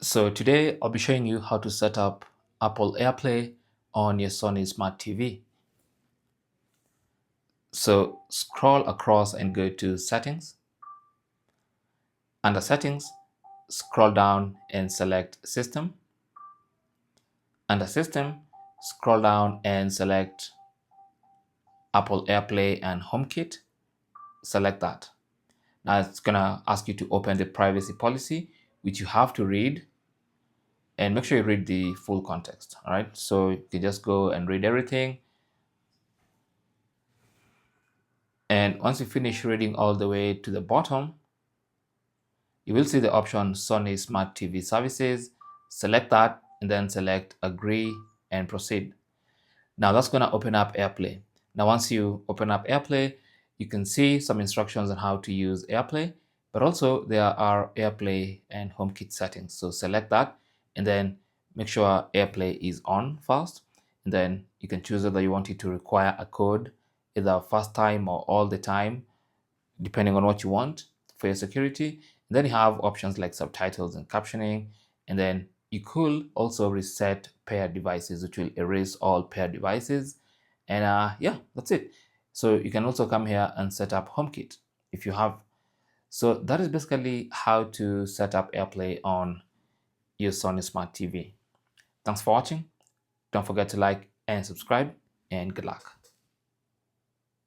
So today I'll be showing you how to set up Apple AirPlay on your Sony Smart TV. So scroll across and go to Settings. Under Settings, scroll down and select System. Under System, scroll down and select Apple AirPlay and HomeKit. Select that. Now it's gonna ask you to open the privacy policy, which you have to read, and make sure you read the full context. All right, so you can just go and read everything. And once you finish reading all the way to the bottom, you will see the option Sony Smart TV Services. Select that and then select Agree and Proceed. Now that's going to open up AirPlay. Now once you open up AirPlay, you can see some instructions on how to use AirPlay, but also there are AirPlay and HomeKit settings. So select that and then make sure AirPlay is on first. And then you can choose whether you want it to require a code, either first time or all the time, depending on what you want for your security. And then you have options like subtitles and captioning. And then you could also reset paired devices, which will erase all paired devices. And yeah, that's it. So you can also come here and set up HomeKit if you have. So that is basically how to set up AirPlay on your Sony Smart TV. Thanks for watching. Don't forget to like and subscribe, and good luck.